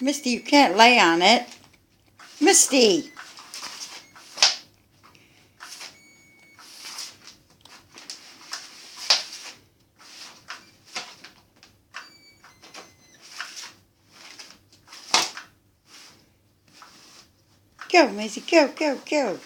Misty, you can't lay on it. Misty! Go, Maisie, go, go, go.